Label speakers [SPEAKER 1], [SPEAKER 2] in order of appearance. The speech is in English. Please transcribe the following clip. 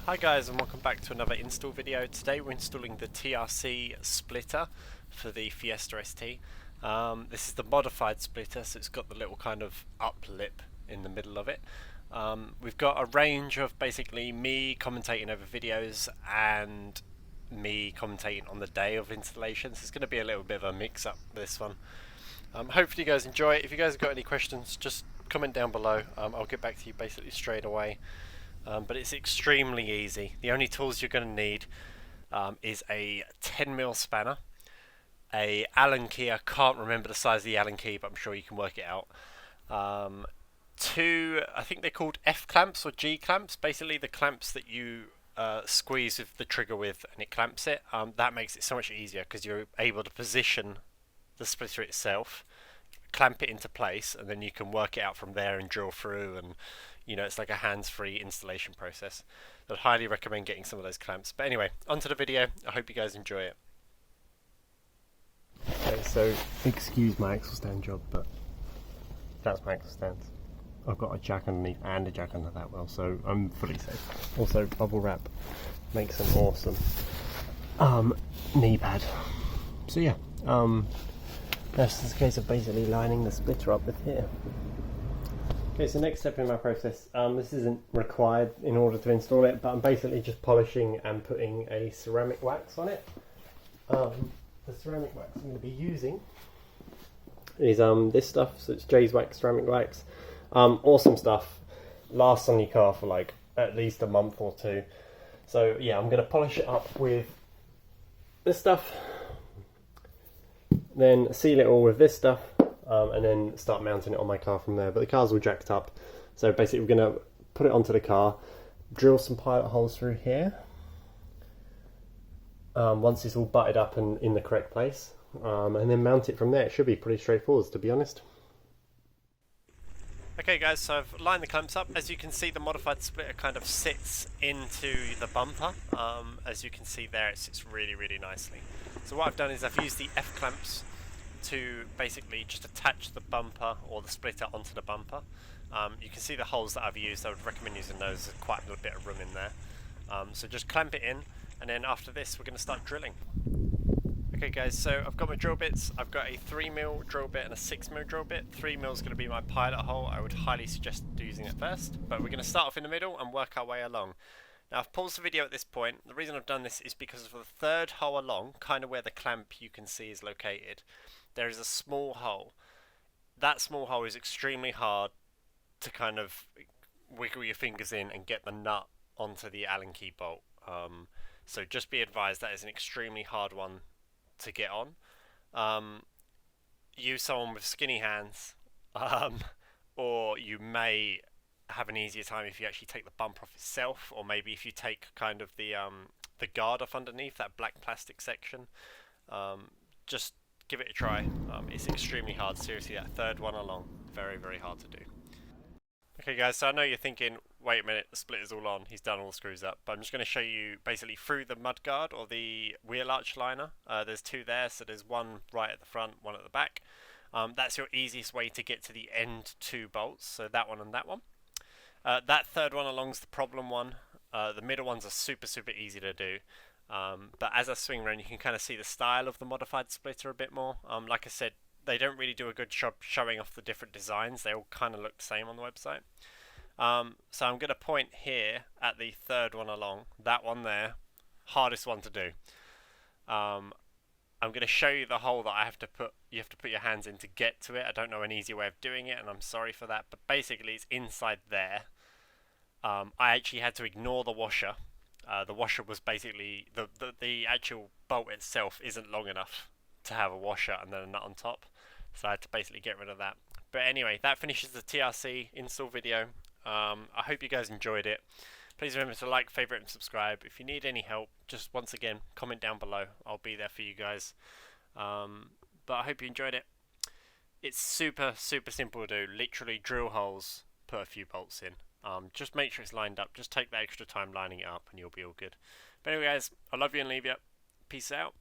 [SPEAKER 1] Hi guys, and welcome back to another install video. Today we're installing the TRC splitter for the Fiesta ST. This is the modified splitter, so it's got the little kind of up lip in the middle of it. We've got a range of basically me commentating over videos and me commentating on the day of installation, so it's going to be a little bit of a mix up this one. Hopefully you guys enjoy it. If you guys have got any questions, just comment down below. I'll get back to you basically straight away. But it's extremely easy. The only tools you're going to need is a 10mm spanner, a Allen key. I can't remember the size of the Allen key, but I'm sure you can work it out. Two, I think they're called F clamps or G clamps. Basically, the clamps that you squeeze with the trigger with, and it clamps it. That makes it so much easier because you're able to position the splitter itself, clamp it into place, and then you can work it out from there and drill through, and you know, it's like a hands-free installation process. I'd highly recommend getting some of those clamps. But anyway, onto the video. I hope you guys enjoy it. Okay, so excuse my axle stand job, but that's my axle stand. I've got a jack underneath and a jack under that well, so I'm fully safe. Also, bubble wrap makes an awesome knee pad. So yeah, that's just a case of basically lining the splitter up with here. Okay, so next step in my process, this isn't required in order to install it, but I'm basically just polishing and putting a ceramic wax on it. The ceramic wax I'm going to be using is this stuff, so it's J's Wax ceramic wax. Awesome stuff, lasts on your car for like at least a month or two. So yeah, I'm going to polish it up with this stuff, then seal it all with this stuff, and then start mounting it on my car from there. But the car's all jacked up, so basically we're going to put it onto the car, drill some pilot holes through here once it's all butted up and in the correct place, and then mount it from there. It should be pretty straightforward, to be honest. Okay guys, so I've lined the clamps up. As you can see, the modified splitter kind of sits into the bumper. As you can see there, it sits really nicely. So what I've done is I've used the F clamps to basically just attach the bumper or the splitter onto the bumper. You can see the holes that I've used. I would recommend using those. There's quite a bit of room in there. So just clamp it in, and then after this we're going to start drilling. Okay guys, so I've got my drill bits. I've got a 3mm drill bit and a 6mm drill bit. 3mm is going to be my pilot hole. I would highly suggest using it first, but we're going to start off in the middle and work our way along. Now I've paused the video at this point. The reason I've done this is because for the third hole along, kind of where the clamp you can see is located, there is a small hole. That small hole is extremely hard to kind of wiggle your fingers in and get the nut onto the Allen key bolt. So just be advised that is an extremely hard one to get on. Use someone with skinny hands, or you may have an easier time if you actually take the bumper off itself, or maybe if you take kind of the guard off underneath, that black plastic section. Just give it a try. It's extremely hard, seriously. That third one along, very hard to do. Okay guys, so I know you're thinking, wait a minute, the splitter's all on, he's done all the screws up, but I'm just going to show you basically through the mudguard or the wheel arch liner. There's two there, so there's one right at the front, one at the back. That's your easiest way to get to the end two bolts, so that one and that one. That third one along's the problem one. The middle ones are super easy to do. But as I swing around, you can kind of see the style of the modified splitter a bit more. Like I said, they don't really do a good job showing off the different designs. They all kind of look the same on the website. So I'm going to point here at the third one along. That one there, hardest one to do. I'm going to show you the hole that you have to put your hands in to get to it. I don't know an easy way of doing it, and I'm sorry for that. But basically, it's inside there. I actually had to ignore the washer. The washer was basically, the actual bolt itself isn't long enough to have a washer and then a nut on top, so I had to basically get rid of that. But anyway, that finishes the TRC install video. I hope you guys enjoyed it. Please remember to like, favorite and subscribe. If you need any help, just once again comment down below. I'll be there for you guys. But I hope you enjoyed it. It's super simple to do. Literally drill holes, put a few bolts in. Just make sure it's lined up. Just take the extra time lining it up and you'll be all good. But anyway guys, I love you and leave you. Peace out.